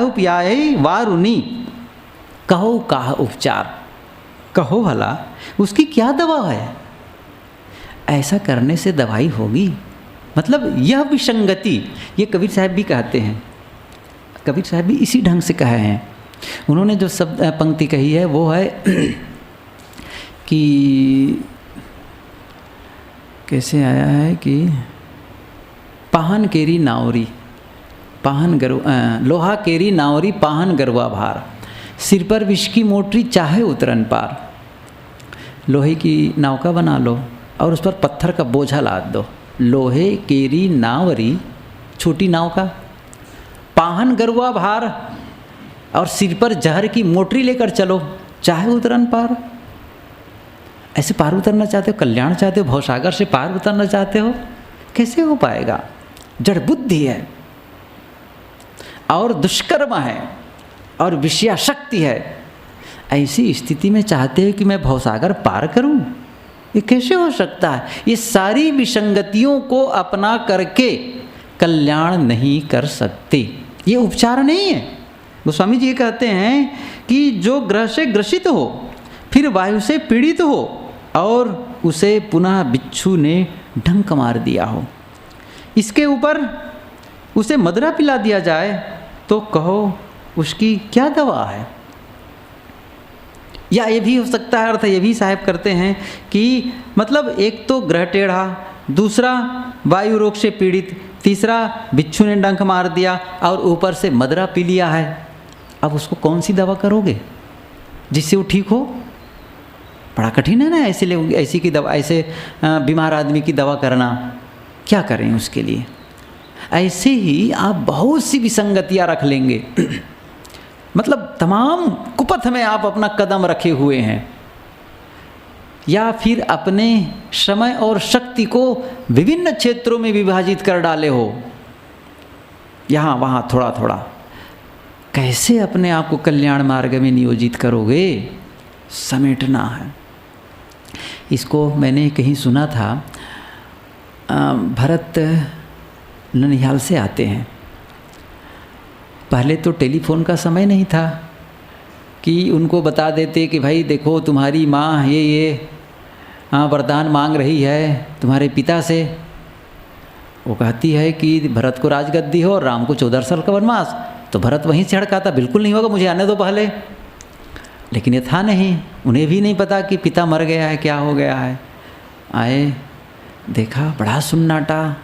पियाई वारुनी, कहो काह उपचार, कहो भला उसकी क्या दवा है? ऐसा करने से दवाई होगी? मतलब यह विसंगति, ये कबीर साहब भी कहते हैं, कबीर साहब भी इसी ढंग से कहे हैं। उन्होंने जो शब्द पंक्ति कही है वो है कि कैसे आया है कि पाहन केरी नावरी, लोहा केरी नावरी पाहन गरवा भार, सिर पर विष की मोटरी चाहे उतरन पार। लोहे की नौका बना लो और उस पर पत्थर का बोझा लाद दो। लोहे केरी नावरी, छोटी नाव का, पाहन गरुआ भार, और सिर पर जहर की मोटरी लेकर चलो, चाहे उतरन पार। ऐसे पार उतरना चाहते हो, कल्याण चाहते हो, भवसागर से पार उतरना चाहते हो, कैसे हो पाएगा? जड़ बुद्धि है और दुष्कर्म है और विषयाशक्ति है। ऐसी स्थिति में चाहते हो कि मैं भवसागर पार करूं, ये कैसे हो सकता है? ये सारी विसंगतियों को अपना करके कल्याण नहीं कर सकते, ये उपचार नहीं है। गोस्वामी जी ये कहते हैं कि जो ग्रह से ग्रसित हो, फिर वायु से पीड़ित हो और उसे पुनः बिच्छू ने डंक मार दिया हो, इसके ऊपर उसे मदरा पिला दिया जाए, तो कहो उसकी क्या दवा है? या ये भी हो सकता है, अर्थ ये भी साहब करते हैं कि मतलब एक तो ग्रह टेढ़ा, दूसरा वायु रोग से पीड़ित, तीसरा बिच्छू ने डंक मार दिया और ऊपर से मदरा पी लिया है। अब उसको कौन सी दवा करोगे जिससे वो ठीक हो? बड़ा कठिन है ना ऐसे लोग, ऐसी की दवा, ऐसे बीमार आदमी की दवा करना। क्या करें उसके लिए? ऐसे ही आप बहुत सी विसंगतियाँ रख लेंगे मतलब तमाम कुपथ में आप अपना कदम रखे हुए हैं, या फिर अपने समय और शक्ति को विभिन्न क्षेत्रों में विभाजित कर डाले हो, यहाँ वहाँ थोड़ा थोड़ा। कैसे अपने आप को कल्याण मार्ग में नियोजित करोगे? समेटना है। इसको मैंने कहीं सुना था, भरत ननिहाल से आते हैं पहले तो टेलीफोन का समय नहीं था कि उनको बता देते कि भाई देखो तुम्हारी माँ ये हाँ वरदान मांग रही है तुम्हारे पिता से। वो कहती है कि भरत को राजगद्दी हो और राम को 14 साल का वनवास। तो भरत वहीं से हड़काता, बिल्कुल नहीं होगा, मुझे आने दो पहले। लेकिन ये था नहीं, उन्हें भी नहीं पता कि पिता मर गया है, क्या हो गया है। आए, देखा बड़ा सन्नाटा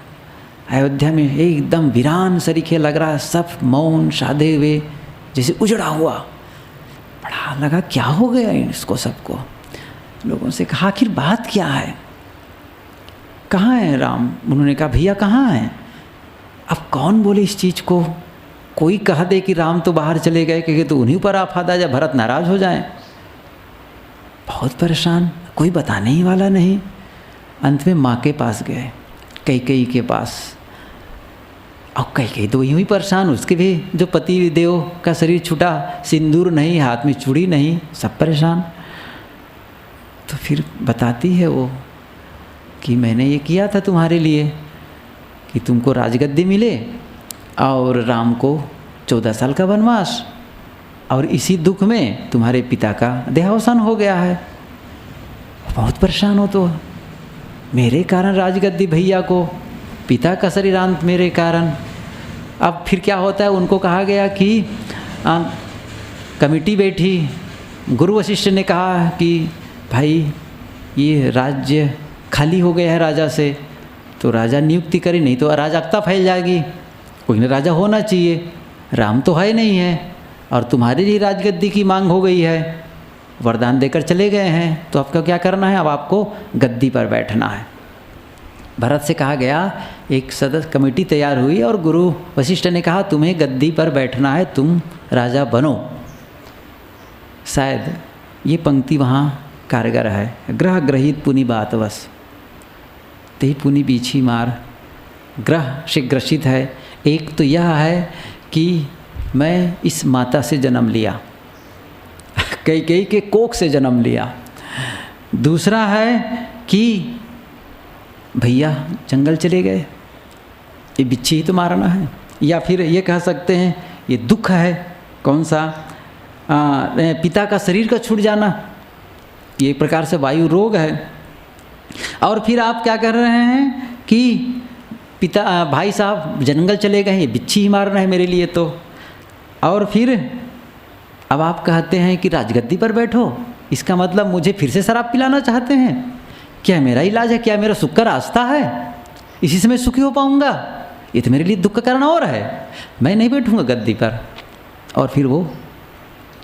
अयोध्या में, एकदम वीरान सरीखे लग रहा, सब मौन साधे हुए, जैसे उजड़ा हुआ। बड़ा लगा क्या हो गया इसको सबको। लोगों से कहा आखिर बात क्या है, कहाँ है राम। उन्होंने कहा भैया कहाँ हैं। अब कौन बोले इस चीज़ को, कोई कह दे कि राम तो बाहर चले गए, क्योंकि तो उन्हीं पर आफत आ जाए, भरत नाराज हो जाए। बहुत परेशान, कोई बताने ही वाला नहीं। अंत में माँ के पास गए, कैकेयी के पास। और कैकेयी तो यूँ ही परेशान, उसके भी जो पति देव का शरीर छूटा, सिंदूर नहीं, हाथ में चूड़ी नहीं, सब परेशान। तो फिर बताती है वो कि मैंने ये किया था तुम्हारे लिए कि तुमको राजगद्दी मिले और राम को 14 साल का वनवास, और इसी दुख में तुम्हारे पिता का देहावसान हो गया है। बहुत परेशान हो तो, मेरे कारण राजगद्दी भैया को, पिता का शरीरांत मेरे कारण। अब फिर क्या होता है, उनको कहा गया कि कमिटी बैठी, गुरु वशिष्ठ ने कहा कि भाई ये राज्य खाली हो गया है राजा से, तो राजा नियुक्ति करे, नहीं तो अराजकता फैल जाएगी, कोई ना राजा होना चाहिए। राम तो है नहीं है और तुम्हारी ही राजगद्दी की मांग हो गई है, वरदान देकर चले गए हैं, तो आपको क्या करना है, अब आपको गद्दी पर बैठना है। भरत से कहा गया, एक सदस्य कमेटी तैयार हुई और गुरु वशिष्ठ ने कहा तुम्हें गद्दी पर बैठना है, तुम राजा बनो। शायद ये पंक्ति वहाँ कारगर है, ग्रह ग्रहित पुनि बातवश, ते पुनि बीछी मार। ग्रह से ग्रसित है, एक तो यह है कि मैं इस माता से जन्म लिया, कैकेयी के कोख से जन्म लिया। दूसरा है कि भैया जंगल चले गए, ये बिच्छी ही तो मारना है। या फिर ये कह सकते हैं ये दुख है, कौन सा, पिता का शरीर का छूट जाना, ये एक प्रकार से वायु रोग है। और फिर आप क्या कर रहे हैं कि पिता भाई साहब जंगल चले गए, ये बिच्छी ही मारना है मेरे लिए तो। और फिर अब आप कहते हैं कि राजगद्दी पर बैठो, इसका मतलब मुझे फिर से शराब पिलाना चाहते हैं। क्या मेरा इलाज है, क्या मेरा सुख का रास्ता है, इसी से मैं सुखी हो पाऊँगा, ये तो मेरे लिए दुख का कारण और है, मैं नहीं बैठूँगा गद्दी पर। और फिर वो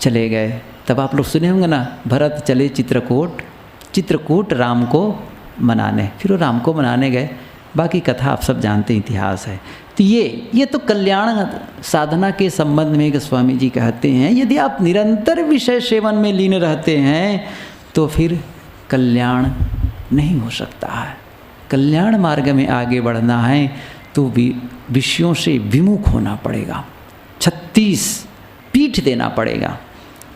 चले गए। तब आप लोग सुने होंगे ना, भरत चले चित्रकूट राम को मनाने। फिर वो राम को मनाने गए, बाकी कथा आप सब जानते हैं, इतिहास है। तो ये तो कल्याण साधना के संबंध में गोस्वामी जी कहते हैं, यदि आप निरंतर विषय सेवन में लीन रहते हैं तो फिर कल्याण नहीं हो सकता है। कल्याण मार्ग में आगे बढ़ना है तो विषयों से विमुख होना पड़ेगा, 36 पीठ देना पड़ेगा,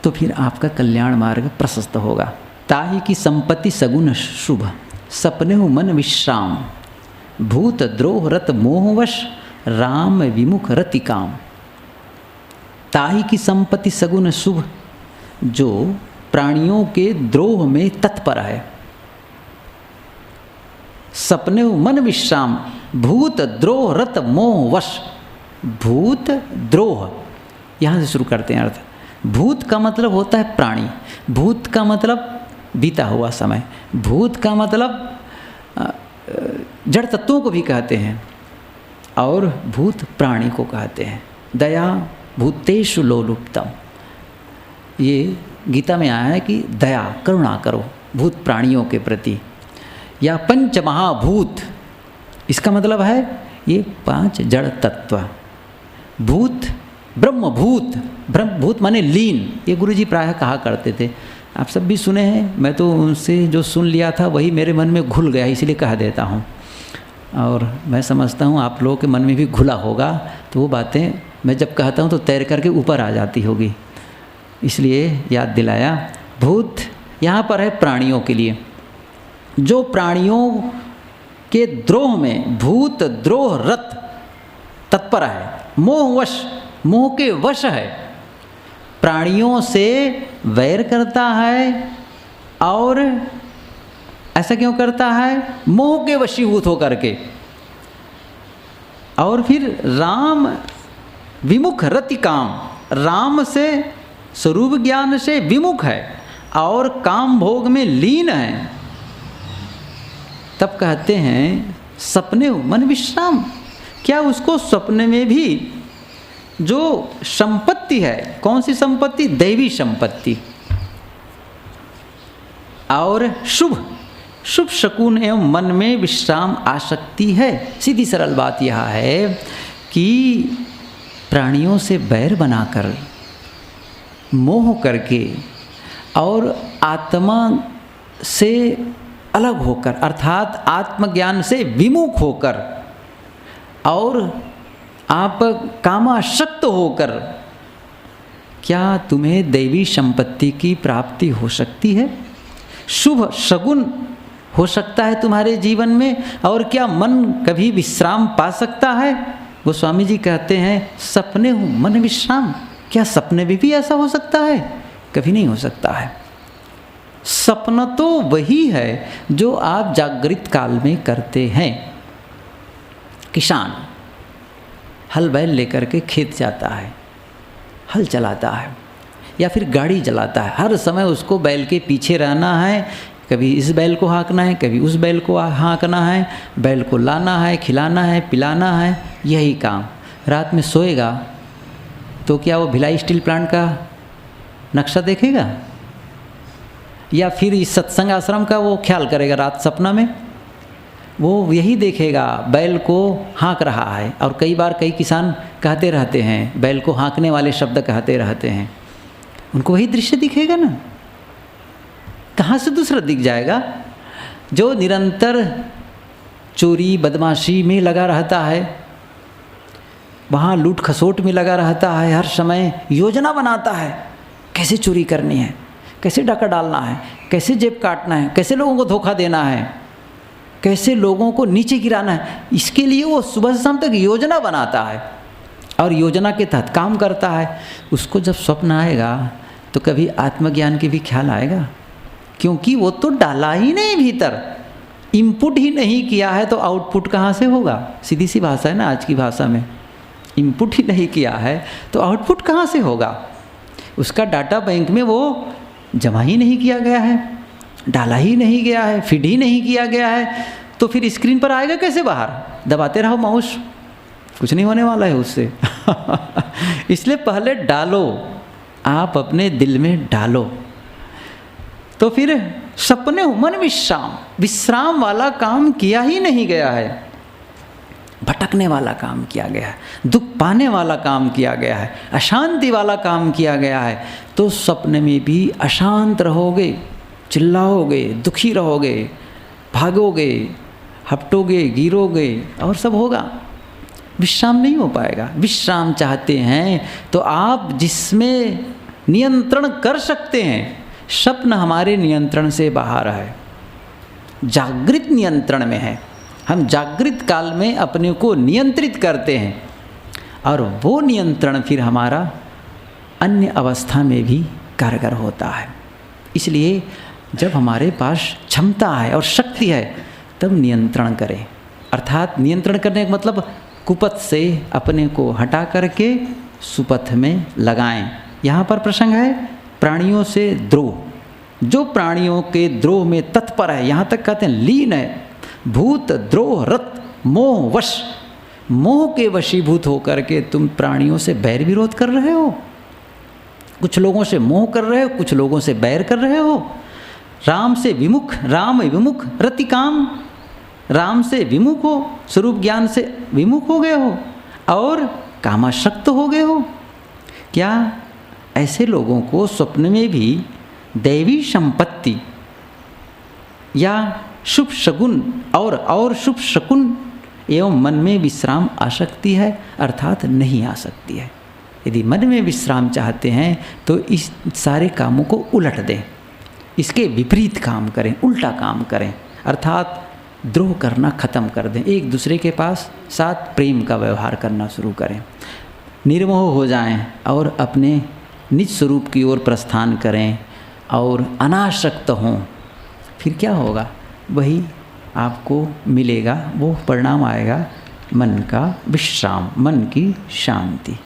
तो फिर आपका कल्याण मार्ग प्रशस्त होगा। ताहि की संपत्ति सगुन शुभ, सपने हो मन विश्राम, भूत द्रोह रत मोहवश, राम विमुख रति काम। ताहि की संपत्ति सगुन शुभ, जो प्राणियों के द्रोह में तत्पर है। सपने मन विश्राम, भूत द्रोह रत मोहवश। भूत द्रोह, यहाँ से शुरू करते हैं अर्थ। भूत का मतलब होता है प्राणी, भूत का मतलब बीता हुआ समय, भूत का मतलब जड़ तत्वों को भी कहते हैं, और भूत प्राणी को कहते हैं। दया भूतेषु लोलुप्तम, ये गीता में आया है कि दया करुणा करो भूत प्राणियों के प्रति। या पंच महाभूत, इसका मतलब है ये 5 जड़ तत्व। भूत ब्रह्मभूत, ब्रह्मभूत माने लीन, ये गुरुजी प्रायः कहा करते थे, आप सब भी सुने हैं, मैं तो उनसे जो सुन लिया था वही मेरे मन में घुल गया, इसलिए कह देता हूँ। और मैं समझता हूँ आप लोगों के मन में भी घुला होगा, तो वो बातें मैं जब कहता हूँ तो तैर करके ऊपर आ जाती होगी, इसलिए याद दिलाया। भूत यहाँ पर है प्राणियों के लिए, जो प्राणियों के द्रोह में भूत द्रोह रत तत्पर है, मोहवश मोह के वश है, प्राणियों से वैर करता है। और ऐसा क्यों करता है? मोह के वशीभूत होकर के। और फिर राम विमुख रति काम, राम से स्वरूप ज्ञान से विमुख है और काम भोग में लीन है। तब कहते हैं सपने मन विश्राम। क्या उसको सपने में भी जो संपत्ति है, कौन सी संपत्ति? दैवी संपत्ति और शुभ शकुन एवं मन में विश्राम आसक्ति है। सीधी सरल बात यह है कि प्राणियों से बैर बनाकर, मोह करके और आत्मा से अलग होकर, अर्थात आत्मज्ञान से विमुख होकर और आप कामासक्त होकर, क्या तुम्हें दैवी संपत्ति की प्राप्ति हो सकती है? शुभ शगुन हो सकता है तुम्हारे जीवन में? और क्या मन कभी विश्राम पा सकता है? वो स्वामी जी कहते हैं सपने हो मन विश्राम। क्या सपने में भी ऐसा हो सकता है? कभी नहीं हो सकता है। सपना तो वही है जो आप जागृत काल में करते हैं। किसान हल बैल लेकर के खेत जाता है, हल चलाता है या फिर गाड़ी चलाता है। हर समय उसको बैल के पीछे रहना है, कभी इस बैल को हाँकना है, कभी उस बैल को हाँकना है, बैल को लाना है, खिलाना है, पिलाना है, यही काम। रात में सोएगा तो क्या वो भिलाई स्टील प्लांट का नक्शा देखेगा या फिर इस सत्संग आश्रम का वो ख्याल करेगा? रात सपना में वो यही देखेगा, बैल को हाँक रहा है। और कई बार कई किसान कहते रहते हैं, बैल को हाँकने वाले शब्द कहते रहते हैं, उनको वही दृश्य दिखेगा ना। कहाँ से दूसरा दिख जाएगा? जो निरंतर चोरी बदमाशी में लगा रहता है, वहाँ लूट खसोट में लगा रहता है, हर समय योजना बनाता है कैसे चोरी करनी है, कैसे डाका डालना है, कैसे जेब काटना है, कैसे लोगों को धोखा देना है, कैसे लोगों को नीचे गिराना है। इसके लिए वो सुबह से शाम तक योजना बनाता है और योजना के तहत काम करता है। उसको जब स्वप्न आएगा तो कभी आत्मज्ञान के भी ख्याल आएगा? क्योंकि वो तो डाला ही नहीं भीतर, इनपुट ही नहीं किया है, तो आउटपुट कहाँ से होगा? सीधी सी भाषा है ना आज की भाषा में, इनपुट ही नहीं किया है तो आउटपुट कहाँ से होगा? उसका डाटा बैंक में वो जमा ही नहीं किया गया है, डाला ही नहीं गया है, फीड ही नहीं किया गया है, तो फिर स्क्रीन पर आएगा कैसे बाहर? दबाते रहो माउस, कुछ नहीं होने वाला है उससे। इसलिए पहले डालो, आप अपने दिल में डालो। तो फिर सपने मन विश्राम, विश्राम वाला काम किया ही नहीं गया है, भटकने वाला काम किया गया है, दुख पाने वाला काम किया गया है, अशांति वाला काम किया गया है। तो सपने में भी अशांत रहोगे, चिल्लाओगे, दुखी रहोगे, भागोगे, हपटोगे, गिरोगे और सब होगा, विश्राम नहीं हो पाएगा। विश्राम चाहते हैं तो आप जिसमें नियंत्रण कर सकते हैं, स्वप्न हमारे नियंत्रण से बाहर है, जागृत नियंत्रण में है। हम जागृत काल में अपने को नियंत्रित करते हैं और वो नियंत्रण फिर हमारा अन्य अवस्था में भी कारगर होता है। इसलिए जब हमारे पास क्षमता है और शक्ति है तब नियंत्रण करें, अर्थात नियंत्रण करने का मतलब कुपथ से अपने को हटा करके सुपथ में लगाएं। यहाँ पर प्रसंग है प्राणियों से द्रोह, जो प्राणियों के द्रोह में तत्पर है, यहाँ तक कहते हैं लीन है, भूत द्रोह रत मोह वश, मोह के वशीभूत होकर के तुम प्राणियों से बैर विरोध कर रहे हो। कुछ लोगों से मोह कर रहे हो, कुछ लोगों से बैर कर रहे हो। राम से विमुख, राम विमुख रति काम, राम से विमुख हो, स्वरूप ज्ञान से विमुख हो गए हो और कामासक्त हो गए हो। क्या ऐसे लोगों को स्वप्न में भी दैवी संपत्ति या शुभ शगुन और शुभ शकुन एवं मन में विश्राम आ सकती है? अर्थात नहीं आ सकती है। यदि मन में विश्राम चाहते हैं तो इस सारे कामों को उलट दें, इसके विपरीत काम करें, उल्टा काम करें, अर्थात द्रोह करना खत्म कर दें, एक दूसरे के पास साथ प्रेम का व्यवहार करना शुरू करें। निर्मोह हो जाएं और अपने निज स्वरूप की ओर प्रस्थान करें और अनासक्त हों, फिर क्या होगा? वही आपको मिलेगा, वो परिणाम आएगा मन का विश्राम, मन की शांति।